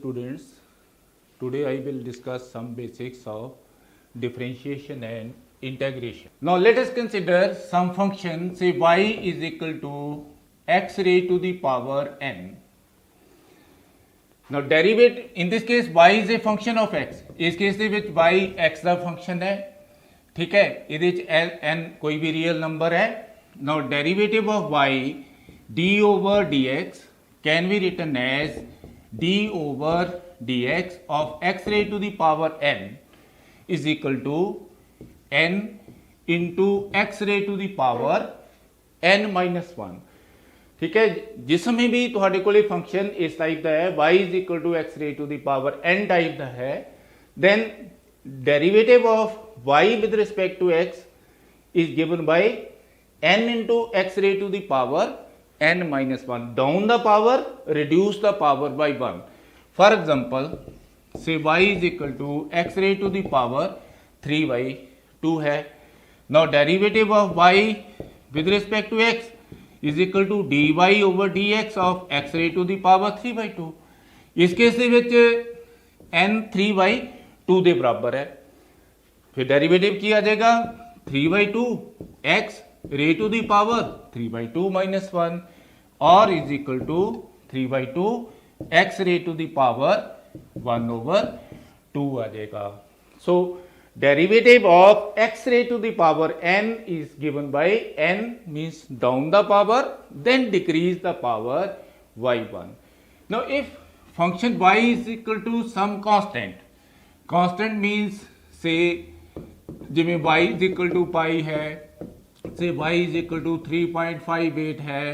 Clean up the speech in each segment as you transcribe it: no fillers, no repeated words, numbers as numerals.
students, today I will discuss some basics of differentiation and integration. Now let us consider some function, say y is equal to x raised to the power n. Now derivative, in this case y is a function of x, इस case ਦੇ ਵਿੱਚ y x ਦਾ function ਹੈ, ठीक है, ਇਹਦੇ ਵਿੱਚ n कोई भी real number है. Now derivative of y d over dx can be written as d over dx of x raised to the power n is equal to n into x raised to the power n minus 1. ठीक है, जिस समय भी ਤੁਹਾਡੇ ਕੋਲੇ function इस type का है y is equal to x raised to the power n type का है, then derivative of y with respect to x is given by n into x raised to the power n minus 1. Down the power, reduce the power by 1. For example, say y is equal to x raised to the power 3/2 है. Now derivative of y with respect to x is equal to dy over dx of x raised to the power 3/2. इस case ਦੇ ਵਿੱਚ n 3/2 ਦੇ ਬਰਾਬਰ ਹੈ. फिर derivative की आ जाएगा 3/2 x raised to the power 3/2 minus 1 और is equal to 3/2 x raised to the power 1 over 2 आ जाएगा. So derivative of x raised to the power n is given by n means down the power, then decrease the power y1. Now if function y is equal to some constant means say जिमें y is equal to pi है, से y is equal to 3.58 है,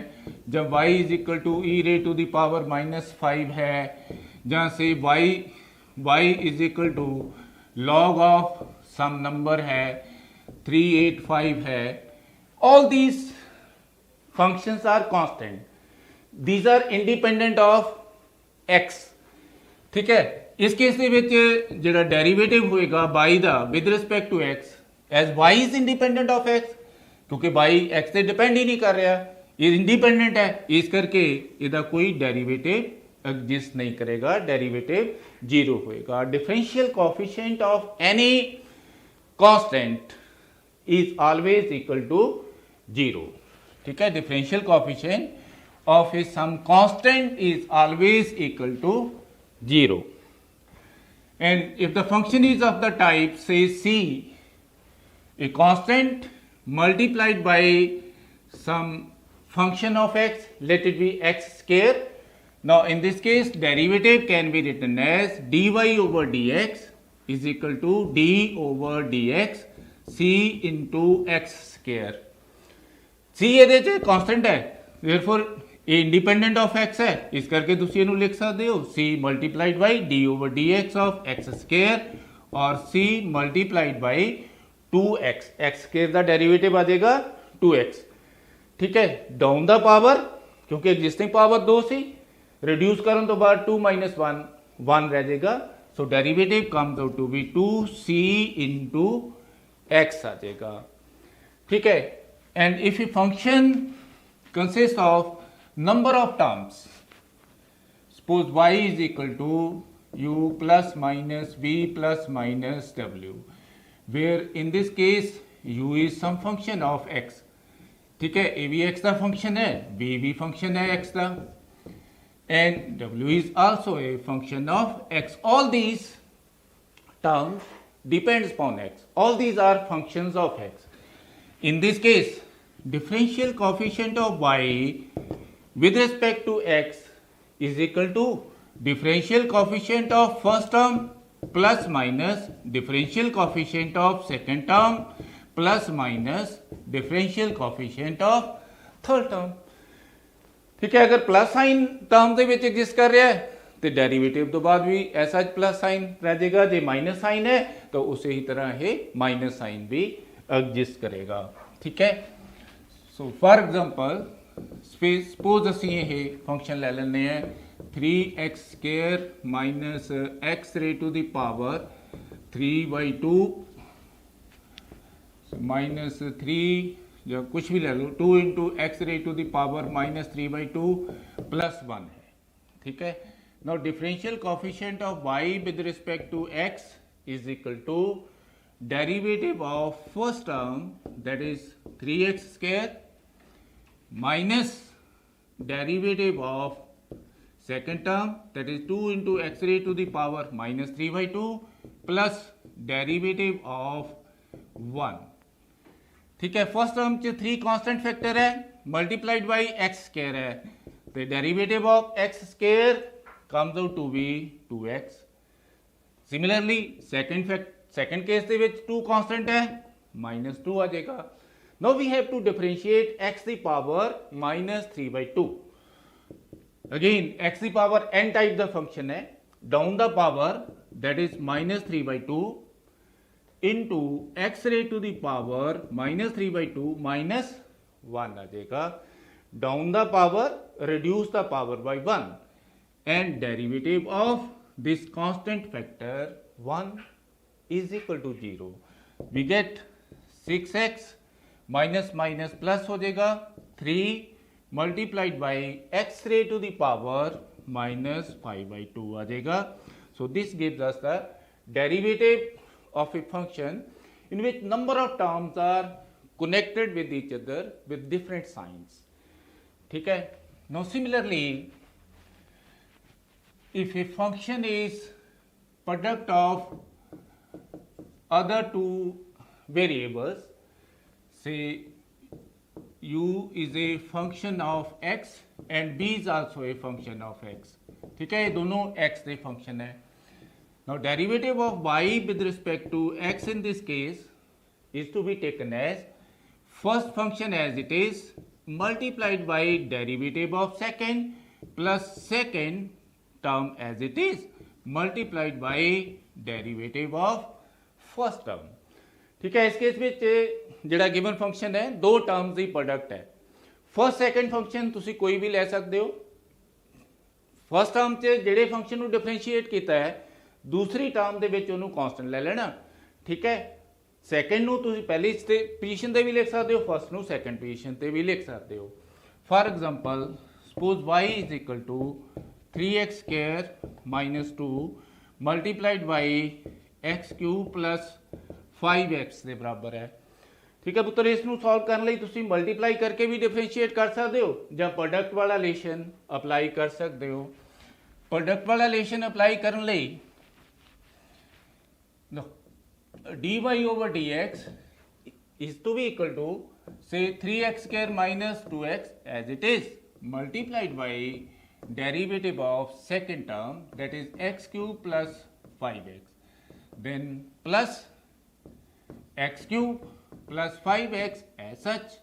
जब y is equal to e raised to the power minus 5 है, जहाँ से y is equal to log of some number है 385 है. All these functions are constant. These are independent of x. ठीक है, इस केस ਦੇ ਵਿੱਚ ਜਿਹੜਾ ਡੈਰੀਵੇਟਿਵ ਹੋਏਗਾ y the with respect to x as y is independent of x, क्योंकि y x ਤੇ डिपेंड ही नहीं कर रहा, ये इंडिपेंडेंट है, इस करके ਇਹਦਾ कोई डेरिवेटिव एग्जिस्ट नहीं करेगा, डेरिवेटिव 0 होएगा. Differential coefficient of any constant is always equal to 0. ठीक है, differential coefficient of a some constant is always equal to 0. And if the function is of the type say c, a constant multiplied by some function of x, let it be x square. Now in this case derivative can be written as dy over dx is equal to d over dx c into x square. c ਇਹਦੇ ਚ constant ਹੈ, therefore ਇਹ independent of x है, इस करके ਤੁਸੀਂ ਇਹਨੂੰ ਲਿਖ ਸਕਦੇ ਹੋ c multiplied by d over dx of x square और c multiplied by 2x, x square ਦਾ डेरिवेटिव आ जाएगा 2x. ठीक है, डाउन द पावर, क्योंकि एग्जिस्टिंग पावर 2 सी, रिड्यूस ਕਰਨ ਤੋਂ ਬਾਅਦ 2 minus 1 रह जाएगा. So derivative comes out to be 2c into x आ जाएगा. ठीक है, and if a function consists of number of terms, suppose y is equal to u plus minus v plus minus w, where in this case u is some function of x. ठीक है, a भी x का function है, v भी function है x का, and w is also a function of x. All these terms depends upon x. All these are functions of x. In this case differential coefficient of y with respect to x is equal to differential coefficient of first term plus minus differential coefficient of second term plus minus differential coefficient of third term. ठीक है, अगर plus sine term ਦੇ ਵਿੱਚ exist कर रहा है तो derivative तो बाद भी ऐसा प्लस साइन रह जाएगा, जो माइनस साइन है तो उसी ही तरह ये माइनस साइन भी एग्जिस्ट करेगा. ठीक है, सो फॉर एग्जांपल सपोज ਅਸੀਂ ਇਹ ਫੰਕਸ਼ਨ ਲੈ ਲੈਂਦੇ ਆ 3x square minus x raised to the power 3/2 minus 3 या कुछ भी ले लो 2 into x raised to the power minus 3/2 plus 1 है. ठीक है, Now differential coefficient of y with respect to x is equal to derivative of first term, that is 3x square, minus derivative of second term, that is 2 into x raised to the power minus 3 by 2, plus derivative of 1. ठीक है, first term च 3 constant factor है multiplied by X square है, तो derivative of X square comes out to be 2x. Similarly second case ਦੇ ਵਿੱਚ 2 constant है -2 आ जाएगा. Now we have to differentiate x the power -3 by 2. Again x the power n type the function है, down the power that is -3 by 2 into x raised to the power -3 by 2 minus 1 आ जाएगा. Down the power reduce the power by 1 and derivative of this constant factor 1 is equal to 0. We get 6x minus minus plus हो जाएगा 3 multiplied by x raised to the power minus 5 by 2 आ जाएगा. So this gives us the derivative of a function in which number of terms are connected with each other with different signs. ठीक है. Now similarly, if a function is product of other two variables, say u is a function of x and b is also a function of x. ठीक है, ये दोनों x के function है. Now derivative of y with respect to x in this case is to be taken as first function as it is multiplied by derivative of second plus second term as it is multiplied by derivative of first term. ठीक है, इस case में ਜਿਹੜਾ given function है दो terms ਦੀ product है. First second function ਤੁਸੀਂ ਕੋਈ ਵੀ ਲੈ ਸਕਦੇ ਹੋ. फर्स्ट टर्म 'ਚ ਜਿਹੜੇ फंक्शन ਨੂੰ डिफरेंशिएट ਕੀਤਾ है दूसरी टर्म ਦੇ ਵਿੱਚ ਉਹਨੂੰ ਕਾਂਸਟੈਂਟ ਲੈ ਲੈਣਾ. ਠੀਕ ਹੈ, ਸੈਕੰਡ ਨੂੰ ਤੁਸੀਂ ਪਹਿਲੀ ਪੋਜੀਸ਼ਨ ਤੇ ਵੀ ਲਿਖ ਸਕਦੇ ਹੋ, ਫਸਟ ਨੂੰ ਸੈਕੰਡ ਪੋਜੀਸ਼ਨ ਤੇ ਵੀ ਲਿਖ ਸਕਦੇ ਹੋ. For example suppose y is equal to 3x square minus 2 multiplied by x cube plus 5x ਦੇ ਬਰਾਬਰ ਹੈ. ਠੀਕ ਹੈ ਪੁੱਤਰ, ਇਸ ਨੂੰ ਸੋਲਵ ਕਰਨ ਲਈ ਤੁਸੀਂ ਮਲਟੀਪਲਾਈ ਕਰਕੇ ਵੀ ਡਿਫਰੈਂਸ਼ੀਏਟ ਕਰ ਸਕਦੇ ਹੋ ਜਾਂ ਪ੍ਰੋਡਕਟ ਵਾਲਾ ਰਿਲੇਸ਼ਨ ਅਪਲਾਈ ਕਰ ਸਕਦੇ ਹੋ. ਪ੍ਰੋਡਕਟ ਵਾਲਾ ਰਿਲੇਸ਼ਨ ਅਪਲਾਈ ਕਰਨ ਲਈ dy over dx is to be equal to say 3x square minus 2x as it is multiplied by derivative of second term that is x cube plus 5x then plus x cube plus 5x as such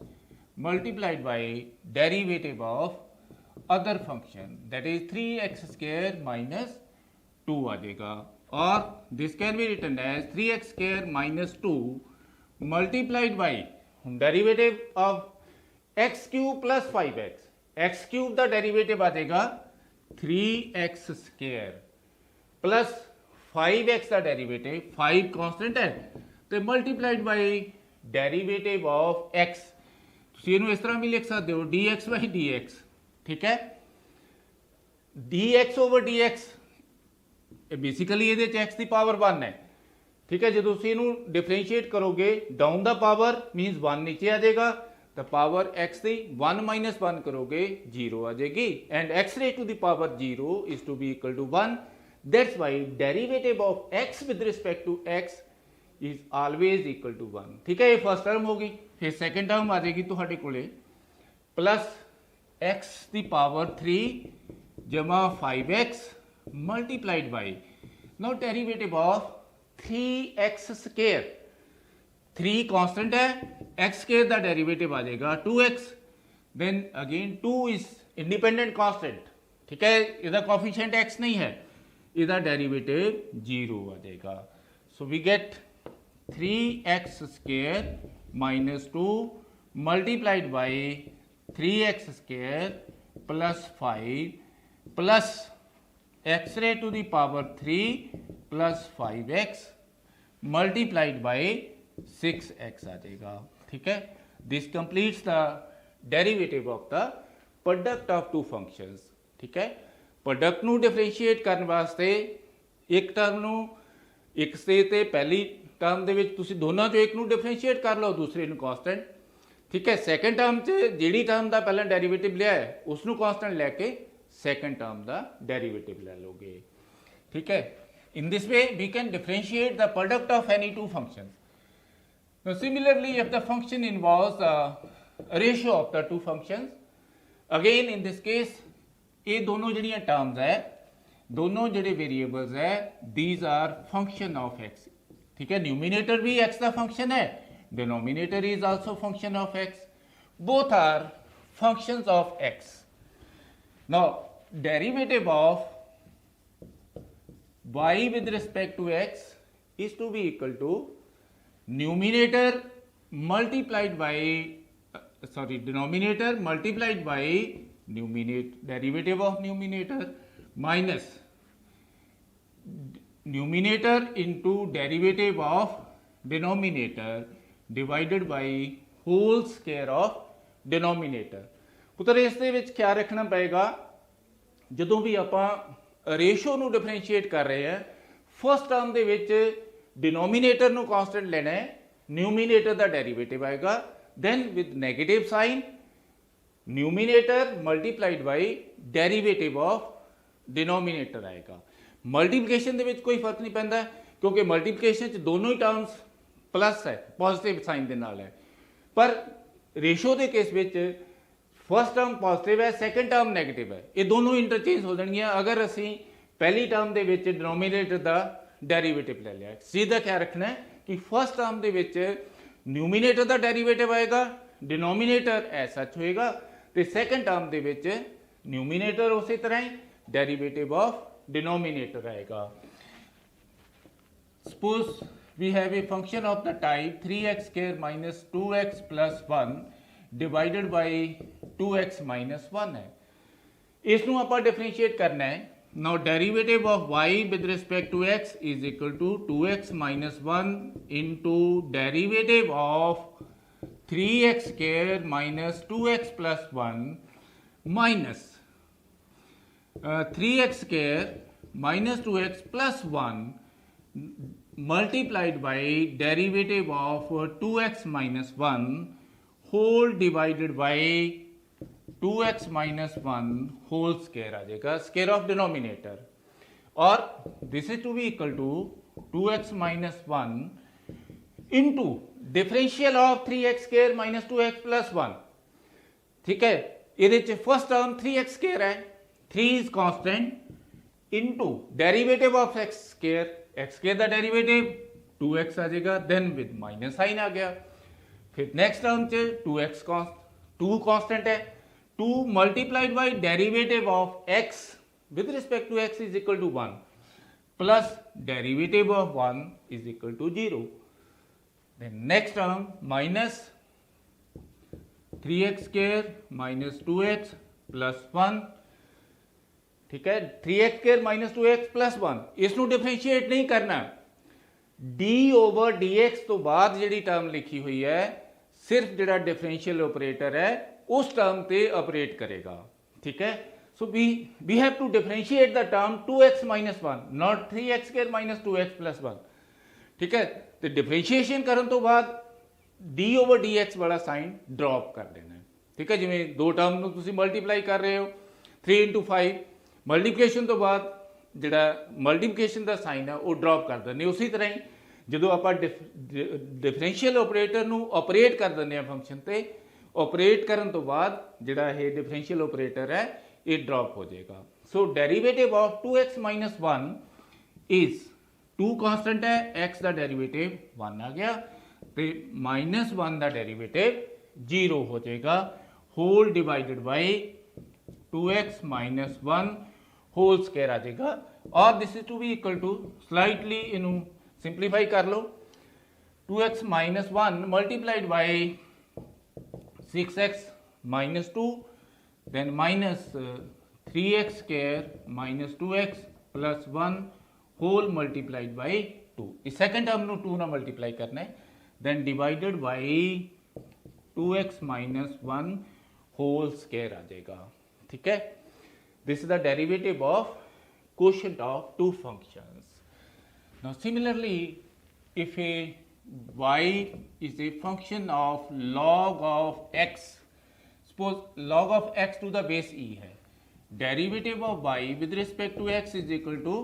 multiplied by derivative of other function that is 3x square minus 2 आ जाएगा. or this can be written as 3x square minus 2 multiplied by derivative of x cube plus 5x. x cube the derivative ਆ ਜਾਏਗਾ 3x square plus 5x ਦਾ derivative 5 constant ਹੈ ਤੇ multiplied by derivative of x. ਤੁਸੀਂ ਇਹਨੂੰ ਇਸ ਤਰ੍ਹਾਂ ਵੀ ਲਿਖ ਸਕਦੇ ਹੋ dx by dx. ਠੀਕ ਹੈ, dx over dx बेसिकली ये x की पावर 1 है. ठीक है, जो ਤੁਸੀਂ ਇਹਨੂੰ डिफरेंशिएट करोगे डाउन द पावर मीनस 1 नीचे आ जाएगा तो पावर x की 1 माइनस 1 करोगे 0 आ जाएगी and x raise to the power 0 is to be equal to 1. That's why derivative of x with respect to x is always equal to 1. ठीक है, ये फर्स्ट टर्म होगी. फिर सेकंड टर्म आ जाएगी ਤੁਹਾਡੇ ਕੋਲੇ प्लस x की पावर 3 जमा 5x multiplied by now derivative of 3x square. 3 constant है, x square का डेरिवेटिव आ जाएगा 2x then again 2 is independent constant. ठीक है, इसका कोफिशिएंट x नहीं है, इसका डेरिवेटिव 0 आ जाएगा. so we get 3x square minus 2 multiplied by 3x square plus 5 plus x raised to the power 3 plus 5x multiplied by 6x आ जाएगा. ठीक है, this completes the derivative of the product of two functions. ठीक है, product नू differentiate करने वास्ते एक term नू एक से ते पहली टर्म दे विच तुसीं दोनों चों एक नू डिफरेंशिएट कर लो, दूसरे नू कांस्टेंट। ठीक है, सैकेंड टर्म च जिहड़ी टर्म का पहला डेरीवेटिव लिया है उसनू कांस्टेंट लैके सैकेंड टर्म का डेरीवेटिव ले लोगे। ठीक है, in this way we can differentiate the product of any two functions. Now similarly, if the function involves a ratio of the two functions, again in this case ये दोनों जड़ियाँ terms है, दोनों जड़े variables है, these are function of x। ठीक है, numerator भी x का function है, denominator is also function of x, both are functions of x। Now derivative of y with respect to x is to be equal to numerator multiplied by denominator multiplied by derivative of numerator minus numerator into derivative of denominator divided by whole square of denominator। पुत्र इस दे विच क्या रखना पएगा, जदों भी आपां ratio नू differentiate कर रहे हैं, फर्स्ट टर्म दे विच डिनोमीनेटर नू कांस्टेंट लेना है, न्यूमीनेटर का डेरीवेटिव आएगा, then with negative sign numerator multiplied by derivative of denominator आएगा। मल्टीप्लिकेशन दे विच कोई फर्क नहीं पैंदा क्योंकि मल्टीप्लिकेशन च दोनों ही टर्म्स प्लस है, पॉजिटिव साइन दे नाल है, पर रेशो के केस विच फर्स्ट टर्म पॉजिटिव है, सैकेंड टर्म नैगेटिव है, ये दोनों इंटरचेंज हो जाएंगे अगर असी पहली टर्म के विच डिनोमीनेटर का डेरीवेटिव ले लिया। सीधा क्या रखना है कि फर्स्ट टर्म के विच न्यूमीनेटर का डेरीवेटिव आएगा, डिनोमीनेटर एज सच होएगा, तो सैकेंड टर्म के विच न्यूमीनेटर उसी तरह ही डेरीवेटिव ऑफ डिनोमीनेटर आएगा। Suppose we have a function of the type 3x square minus 2x plus 1 divided by 2x minus 1 है, इसनू आपां डिफरेंशिएट करना है। Now derivative of y with respect to x is equal to 2x minus 1 into derivative of 3x square minus 2x plus 1 minus 3x square minus 2x plus 1 multiplied by derivative of 2x minus 1 whole divided by 2x minus 1 whole square आ जाएगा, square of denominator, और this is to be equal to 2x minus 1 into differential of 3x square minus 2x plus 1। ठीक है, ये first term 3x square है, 3 is constant into derivative of x square का derivative 2x आ जाएगा, then with minus sign आ गया। फिर next term च 2 constant है, 2 multiplied by derivative of x with respect to x is equal to 1 plus derivative of 1 is equal to 0. Then next term minus 3x square minus 2x plus 1। ठीक है, 3x square minus 2x plus 1 इसनू differentiate नहीं करना, d over dx तो बाद जिहड़ी term लिखी हुई है सिर्फ जिहड़ा डिफरेंशियल ऑपरेटर है उस टर्म पे ऑपरेट करेगा। ठीक है, so we have to differentiate the term 2x minus 1 not 3x square minus 2x plus 1। ठीक है, तो डिफरेंशिएशन करने तो बाद d ओवर dx वाला साइन ड्रॉप कर देना है। ठीक है, जिवें दो टर्म नूं तुसीं मल्टीप्लाई कर रहे हो 3 into 5, मल्टीप्लिकेशन तो बाद जिहड़ा मल्टीप्लिकेशन का साइन है वो ड्रॉप कर देने। उसी तरह ही जो आप डिफरेंशियल ऑपरेटर नूं ऑपरेट कर देने फंक्शन ते, ऑपरेट करने तो बाद जिहड़ा ये डिफरेंशियल ऑपरेटर है ये ड्रॉप हो जाएगा। So derivative of 2x minus 1 is 2 constant है, x का डेरिवेटिव 1 आ गया, तो माइनस 1 का डेरिवेटिव 0 हो जाएगा, whole divided by 2x minus 1 whole square आ जाएगा, और this is to be equal to slightly इनू सिंप्लीफाई कर लो, 2x minus 1 multiplied by 6x minus 2 then minus 3x square minus 2x plus 1 whole multiplied by 2। इस second term 2 ना multiply करना है, then divided by 2x minus 1 whole square आ जाएगा। ठीक है, This is the derivative of quotient of two functions. Now similarly, if a y is a function of log of x, suppose log of x to the base e है, derivative of y with respect to x is equal to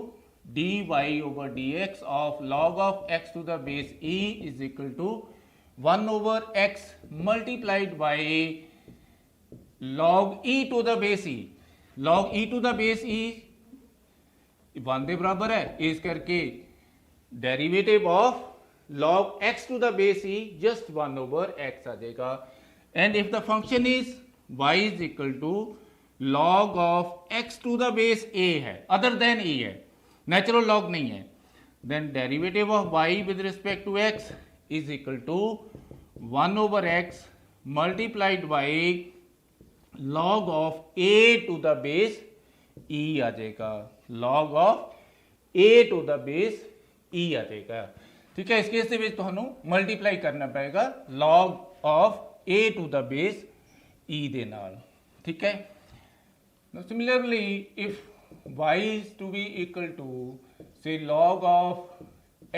dy over dx of log of x to the base e is equal to 1 over x multiplied by log e to the base e. log e to the base e 1 ਦੇ ਬਰਾਬਰ ਹੈ, ਇਸ ਕਰਕੇ derivative of log x to the base e just 1 over x आ जाएगा. And if the function is y is equal to log of x to the base a है, other than e है, natural log नहीं है, then derivative of y with respect to x is equal to 1 over x multiplied by log of a to the base e आ जाएगा. log of a to the base e आ जाएगा. ठीक है, इस case ਦੇ ਵਿੱਚ ਤੁਹਾਨੂੰ ਮਲਟੀਪਲਾਈ ਕਰਨਾ ਪਏਗਾ log of a to the base e ਦੇ ਨਾਲ. ਠੀਕ ਹੈ. Now similarly, if y is to be equal to say log of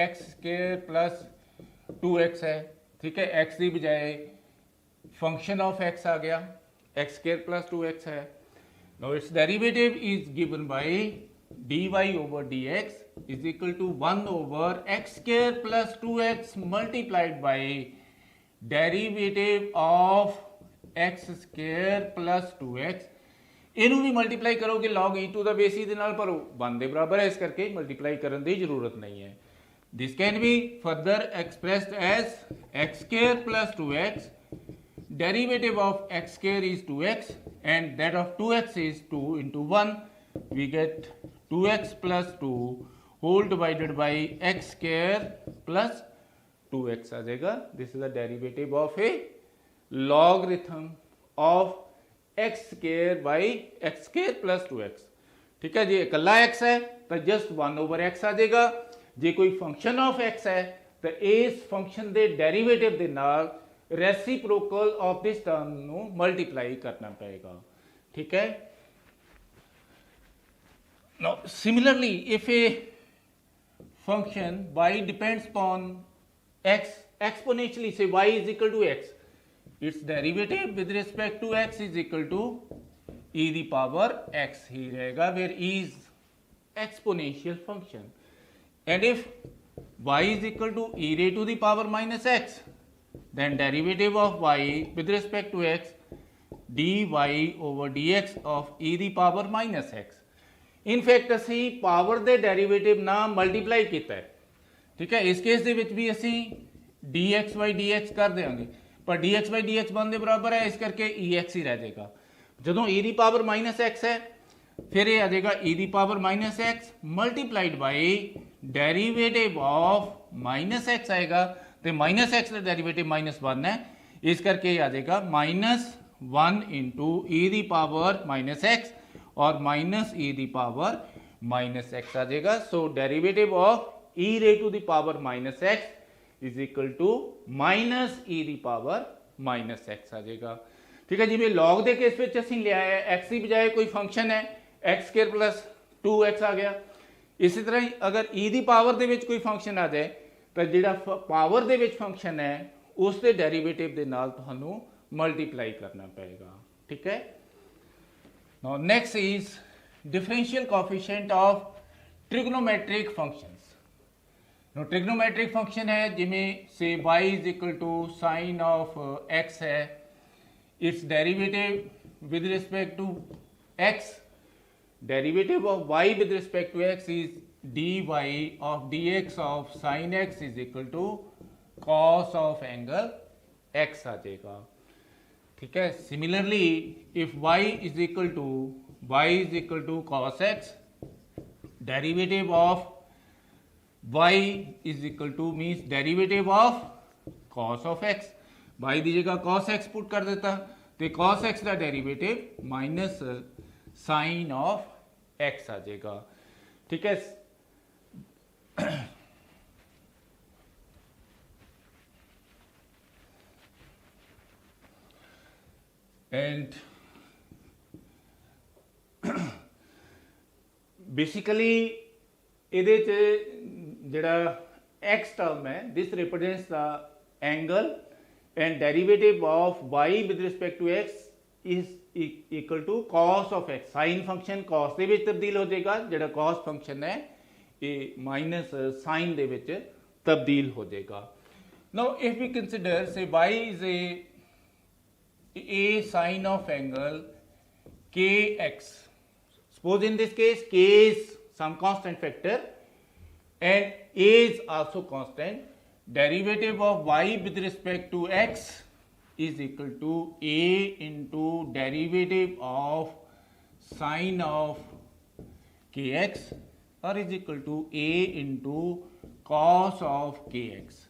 x square plus 2x है, ठीक है, x ਦੀ ਬਜਾਏ फंक्शन ऑफ x आ गया, x square plus 2x है. Now its derivative is given by dy over dx is equal to 1 over x square plus 2x multiplied by derivative of x square plus 2x. ਇਹਨੂੰ ਵੀ multiply ਕਰੋਗੇ log e to the base e ਦੇ ਨਾਲ, ਪਰ 1 ਦੇ ਬਰਾਬਰ ਹੈ, ਇਸ ਕਰਕੇ ਮਲਟੀਪਲਾਈ ਕਰਨ ਦੀ ਜ਼ਰੂਰਤ ਨਹੀਂ ਹੈ. This can be further expressed as x square plus 2x. Derivative of x square is 2x and that of 2x is 2 into 1. We get 2x plus 2 whole divided by x square plus 2x आ जाएगा. This is the derivative of a logarithm of x square by x square plus 2x. ठीक है जी, इकल्ला x है तो just 1 over x आ जाएगा. जे कोई function of x है तो इस फंक्शन के डेरिवेटिव के नाल रेसिप्रोकल ऑफ दिस टर्म ਨੂੰ मल्टीप्लाई करना पड़ेगा. ठीक है. Now similarly, if a function y depends upon x exponentially, say y is equal to x, its derivative with respect to x is equal to e the power x ही रहेगा, where e is exponential function. And if y is equal to e raised to the power minus x, then derivative of y with respect to x dy over dx of e the power minus x. In fact ਅਸੀਂ power ਦੇ derivative ਨਾਲ multiply ਕੀਤਾ ਹੈ. ਠੀਕ ਹੈ, ਇਸ case ਦੇ ਵਿੱਚ ਵੀ ਅਸੀਂ dx by dx ਕਰ ਦੇਵਾਂਗੇ, ਪਰ dx by dx 1 ਦੇ ਬਰਾਬਰ ਹੈ, ਇਸ ਕਰਕੇ ex ਹੀ ਰਹਿ ਜਾਏਗਾ. ਜਦੋਂ e ਦੀ ਪਾਵਰ ਮਾਈਨਸ x ਹੈ ਫਿਰ ਇਹ ਆ ਜਾਏਗਾ e ਦੀ power minus x multiplied by derivative of minus x ਆਏਗਾ, ਤੇ ਮਾਈਨਸ x ਦਾ ਡੈਰੀਵੇਟਿਵ ਮਾਈਨਸ 1 ਹੈ, ਇਸ ਕਰਕੇ ਇਹ ਆ ਜਾਏਗਾ ਮਾਈਨਸ 1 इंटू e ਦੀ ਪਾਵਰ ਮਾਈਨਸ x और माइनस e दी पावर माइनस x आ जाएगा. So derivative of e raise to the power minus x is equal to minus e दी पावर माइनस x आ जाएगा. ठीक है, जिवें लॉग दे केस विच असीं लिया है x की बजाय कोई फंक्शन है x स्क्वायर प्लस 2x आ गया. इसी तरह ही अगर e दी पावर दे विच कोई फंक्शन आ जाए तो जिहड़ा पावर दे विच फंक्शन है उस दे डेरिवेटिव दे नाल तुहानूं मल्टीप्लाई करना पड़ेगा. ठीक है. Now next is differential coefficient of trigonometric functions. Now trigonometric function है जिमें से y is equal to sin of x है, its derivative with respect to x, derivative of y with respect to x is dy of dx of sin x is equal to cos of angle x आ जाएगा. ठीक है. Similarly if y is equal to cos x, derivative of y is equal to means derivative of cos of x. y दी जगह cos x put कर देता तो cos x का derivative minus sine of x आ जाएगा. ठीक है. And बेसिकली ਇਹਦੇ ਚ ਜਿਹੜਾ x ਟਰਮ ਹੈ this represents the angle and derivative of y with respect to x is equal to cos of x sin function cos ਦੇ ਵਿੱਚ ਤਬਦੀਲ ਹੋ ਜਾਏਗਾ ਜਿਹੜਾ cos function ਹੈ ਇਹ minus sin ਦੇ ਵਿੱਚ ਤਬਦੀਲ ਹੋ ਜਾਏਗਾ now if we consider say y is a sin of angle kx suppose in this case k is some constant factor and a is also constant derivative of y with respect to x is equal to a into derivative of sine of kx or is equal to a into cos of kx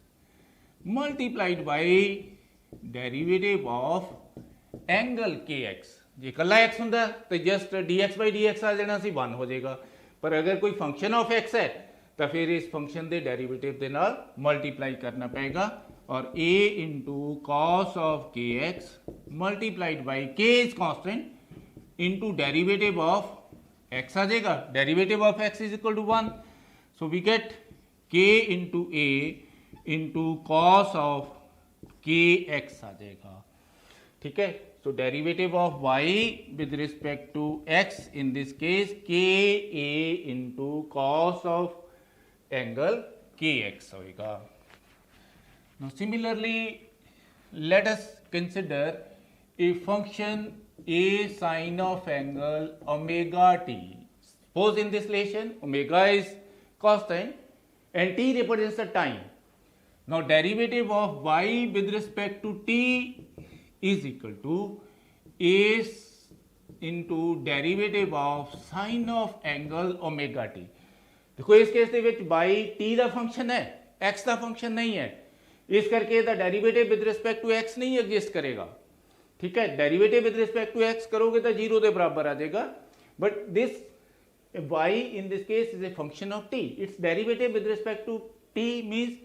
multiplied by derivative of angle kx ਜੇ ਇਕੱਲਾ x ਹੁੰਦਾ ਤਾਂ just dx by dx ਆ ਜਾਣਾ ਸੀ 1 ਹੋ ਜਾਏਗਾ ਪਰ ਅਗਰ ਕੋਈ ਫੰਕਸ਼ਨ ਆਫ x ਹੈ ਤਾਂ ਫਿਰ ਇਸ ਫੰਕਸ਼ਨ ਦੇ ਡੈਰੀਵੇਟਿਵ ਦੇ ਨਾਲ ਮਲਟੀਪਲਾਈ ਕਰਨਾ ਪਏਗਾ और a into cos of kx multiplied by k is constant into derivative of x आ जाएगा derivative of x is equal to 1 so we get k into a into cos of kx आ जाएगा ठीक है so derivative of y with respect to x in this case k a into cos of angle kx होगा now similarly let us consider a function a sine of angle omega t suppose in this relation omega is constant and t represents the time now derivative of y with respect to t is equal to a into derivative of sine of angle omega t देखो इस case ਦੇ ਵਿੱਚ y t ਦਾ function ਹੈ x ਦਾ function ਨਹੀਂ ਹੈ ਇਸ ਕਰਕੇ ਇਹਦਾ derivative with respect to x ਨਹੀਂ ਐਗਜ਼ਿਸਟ ਕਰੇਗਾ ਠੀਕ ਹੈ derivative with respect to x ਕਰੋਗੇ ਤਾਂ 0 ਦੇ ਬਰਾਬਰ ਆ ਜਾਏਗਾ but this y in this case is a function of t its derivative with respect to t means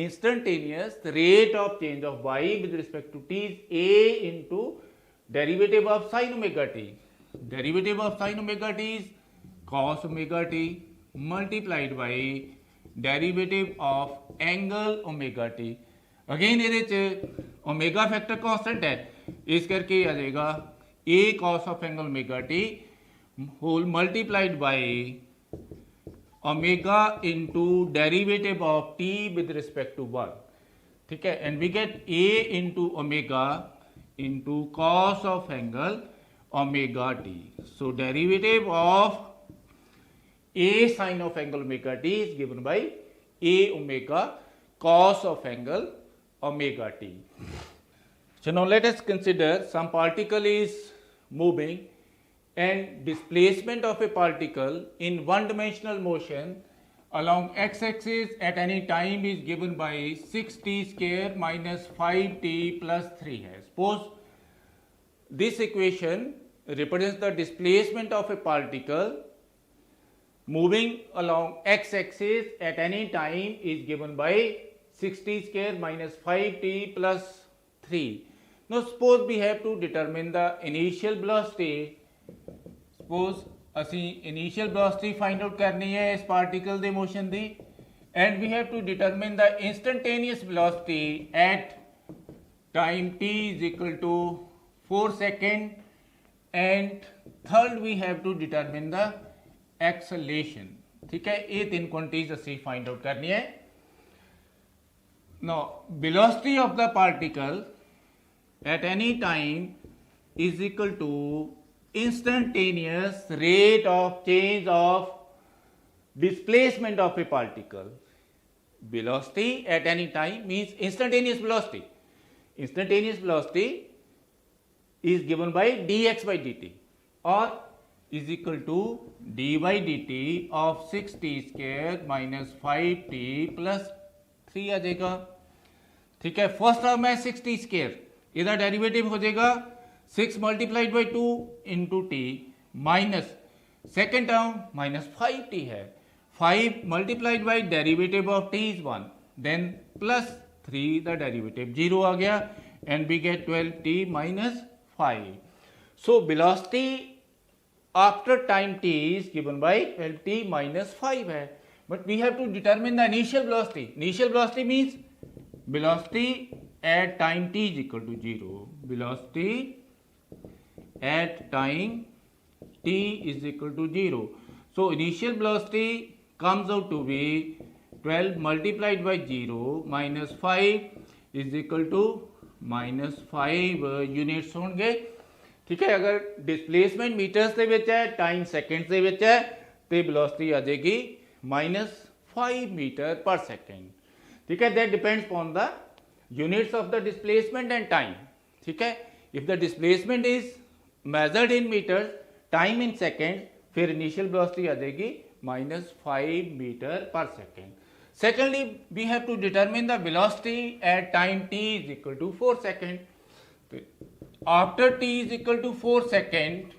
instantaneous the rate of change of y with respect to t is a into derivative of sin omega t derivative of sin omega t is cos omega t multiplied by derivative of angle omega t again ਇਹਦੇ ਚ omega factor constant ਹੈ ਇਸ ਕਰਕੇ ਆ ਜਾਏਗਾ a cos of angle omega t whole multiplied by omega into derivative of t with respect to 1 ठीक है and we get a into omega into cos of angle omega t so derivative of a sine of angle omega t is given by a omega cos of angle omega t. So now let us consider some particle is moving and displacement of a particle in one dimensional motion along x-axis at any time is given by 6t square minus 5t plus 3 है. Suppose this equation represents the displacement of a particle moving along x-axis at any time is given by 6t square minus 5t plus 3. Now suppose we have to determine the initial velocity. Suppose ਅਸੀਂ initial velocity find out ਕਰਨੀ ਹੈ ਇਸ particle ਦੇ motion the and we have to determine the instantaneous velocity at time t is equal to 4 seconds and third we have to determine the acceleration ठीक है ये तीन quantities ਅਸੀਂ find out करनी है now velocity of the particle at any time is equal to instantaneous rate of change of displacement of a particle velocity at any time means instantaneous velocity is given by dx by dt or is equal to dy dt of 6t square minus 5t plus 3 आ जाएगा ठीक है first term है 6t square इसका derivative हो जाएगा 6 multiplied by 2 into T minus second term minus 5t है 5 multiplied by derivative of t is 1 then plus 3 the derivative 0 आ गया and we get 12t minus 5 so velocity after time t is given by 12t minus 5 है, but we have to determine the initial velocity. Initial velocity means velocity at time t is equal to 0. Velocity at time t is equal to 0. So initial velocity comes out to be 12 multiplied by 0 minus 5 is equal to minus 5 units होंगे। ठीक है, अगर displacement metres ਦੇ ਵਿੱਚ ਹੈ, time seconds ਦੇ ਵਿੱਚ है, तो वेलोसिटी आ जाएगी माइनस 5 मीटर पर सेकंड। ठीक है, that depends on the units of the displacement and time. ठीक है, if the displacement is measured in metres, time in second, फिर इनिशियल वेलोसिटी आ जाएगी माइनस 5 metre per second. Secondly, we have to determine the velocity at time t is equal to 4 second. After t is equal to 4 second,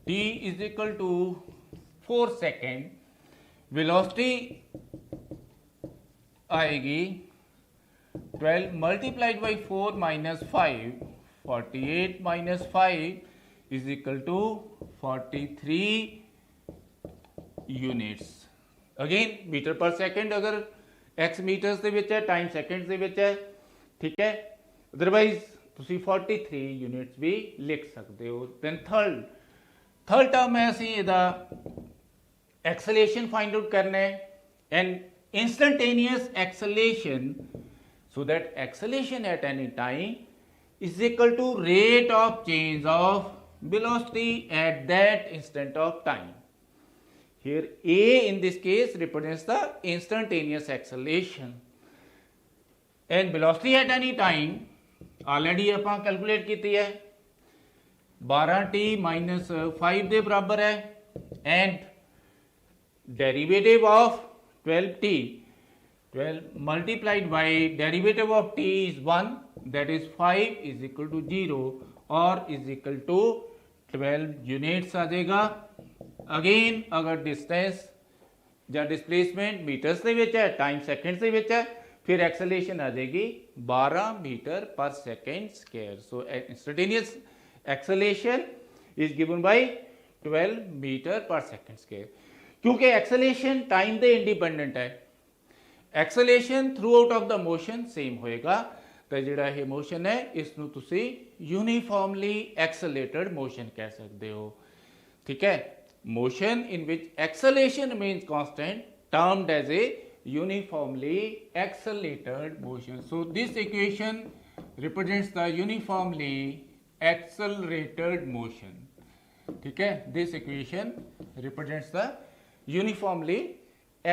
t is equal to 4 second, velocity आएगी 12 multiplied by 4 minus 5, 48 minus 5 is equal to 43 units. Again metre per second अगर x metres ਦੇ ਵਿੱਚ ਹੈ, time seconds ਦੇ ਵਿੱਚ ਹੈ। ठीक है, अदरवाइज ਤੁਸੀਂ 43 यूनिट्स भी लिख सकते हो। then थर्ड टर्म है ਅਸੀਂ ਇਹਦਾ एक्सेलरेशन फाइंड आउट करना है, and instantaneous acceleration, so that acceleration at any time is equal to rate of change of velocity at that instant of time. Here A in this case represents the instantaneous acceleration, and velocity at any time already ਆਪਾਂ calculate की है 12t minus 5 ਦੇ बराबर है, and derivative of 12t, 12 multiplied by derivative of t is 1, that is 5 is equal to 0 or is equal to 12 units आ जाएगा। Again अगर distance या displacement metres ਦੇ ਵਿੱਚ ਹੈ, टाइम सेकंड्स ਦੇ ਵਿੱਚ है, फिर एक्सेलरेशन आ जाएगी 12 metre per second square. So instantaneous acceleration is given by 12 metre per second square. क्योंकि एक्सेलरेशन टाइम ਦੇ इंडिपेंडेंट है, acceleration throughout of the motion same होएगा, तो ਜਿਹੜਾ ਇਹ मोशन है इसਨੂੰ ਤੁਸੀਂ यूनिफॉर्मली एक्सेलरेटेड मोशन कह सकते हो। ठीक है, motion in which acceleration remains constant termed as a uniformly accelerated motion. So this equation represents the uniformly accelerated motion. ठीक है, this equation represents the uniformly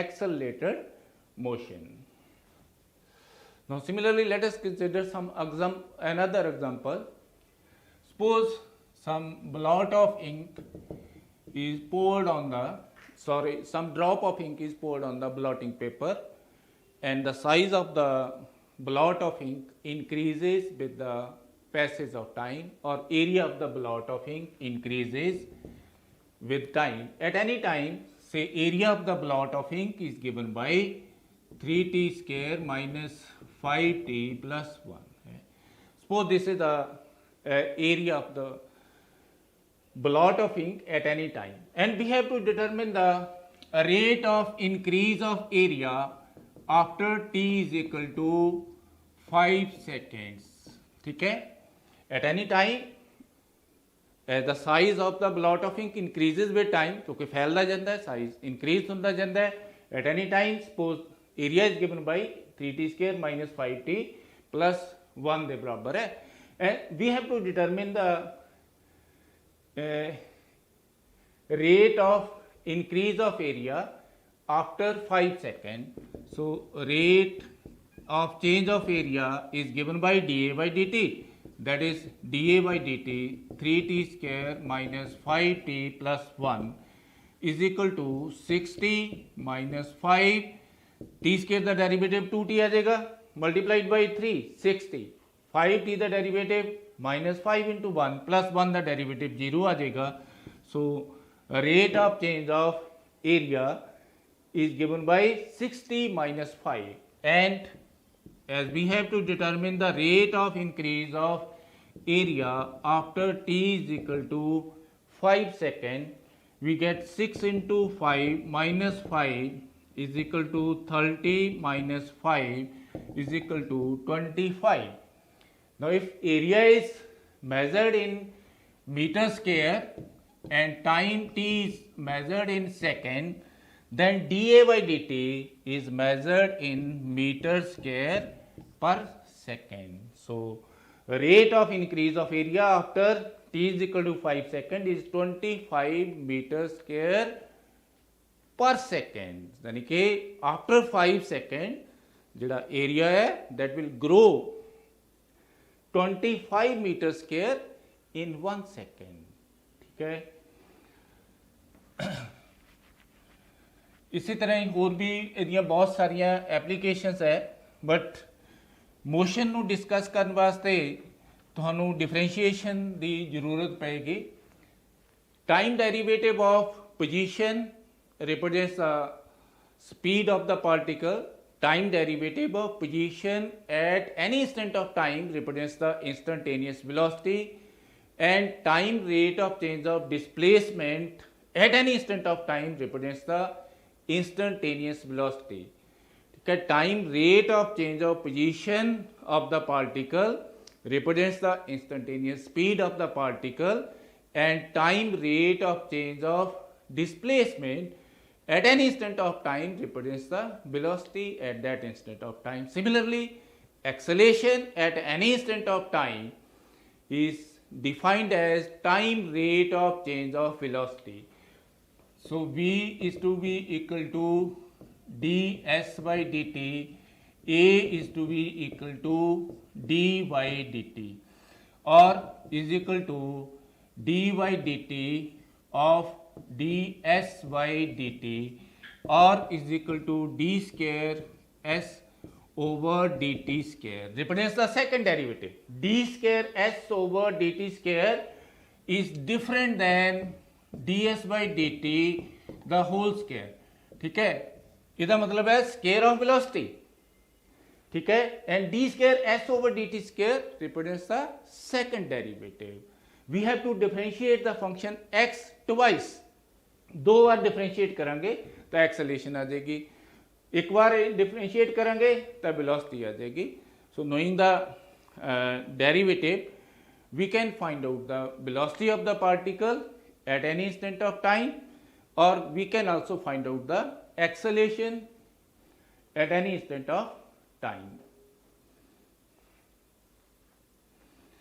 accelerated motion. Now similarly, let us consider another example. Suppose some blot of ink is poured on the some drop of ink is poured on the blotting paper, and the size of the blot of ink increases with the passage of time, or area of the blot of ink increases with time. At any time, say area of the blot of ink is given by 3t square minus 5t plus 1. Suppose this is the area of the blot of ink at any time, and we have to determine the rate of increase of area after t is equal to 5 seconds. ठीक है, at any time as the size of the blot of ink increases with time, क्योंकि फैलता जाता है, size increase होता जाता है। at any time suppose area is given by 3t square minus 5t plus 1 ਦੇ बराबर है, and we have to determine the rate of increase of area after 5 seconds. So rate of change of area is given by dA by dt, that is dA by dt 3t square minus 5t plus 1 is equal to 60 minus 5 t square the derivative 2t आ जाएगा, multiplied by 3 60, 5t the derivative minus 5 into 1 plus 1 the derivative 0 आ जाएगा। So rate of change of area is given by 60 minus 5, and as we have to determine the rate of increase of area after t is equal to 5 second, we get 6 into 5 minus 5 is equal to 30 minus 5 is equal to 25. Now if area is measured in meter square and time t is measured in second, then dA by dt is measured in meter square per second. So rate of increase of area after t is equal to 5 second is 25 meter square per second. यानी कि after 5 second जिहड़ा area है that will grow 25 meter square in 1 second. ठीक है, इसी तरह होर भी इहदियां बहुत सारिया एप्लीकेशनस है, बट मोशन नू डिस्कस करने वास्ते तुहानू डिफरेंशिएशन की जरूरत Peggy. Time derivative of position represents the speed of the particle. Time derivative of position at any instant of time represents the instantaneous velocity, and time rate of change of displacement at any instant of time represents the instantaneous velocity. Okay, time rate of change of position of the particle represents the instantaneous speed of the particle, and time rate of change of displacement at any instant of time represents the velocity at that instant of time. Similarly, acceleration at any instant of time is defined as time rate of change of velocity. So v is to be equal to ds by dt, a is to be equal to d by dt, or is equal to d by dt of ds by dt, or is equal to d square s over dt square. Represents the second derivative. D square s over dt square is different than ds by dt the whole square. ठीक है, इसका मतलब है square of velocity. ठीक है, and d square s over d t square represents the second derivative. We have to differentiate the function x twice. दो बार differentiate करेंगे तो एक्सेलरेशन आ जाएगी, एक बार डिफरेंशिएट करेंगे तो वेलोसिटी आ जाएगी. So knowing the derivative we can find out the velocity of the particle at any instant of time, or we can also find out the acceleration at any instant of time.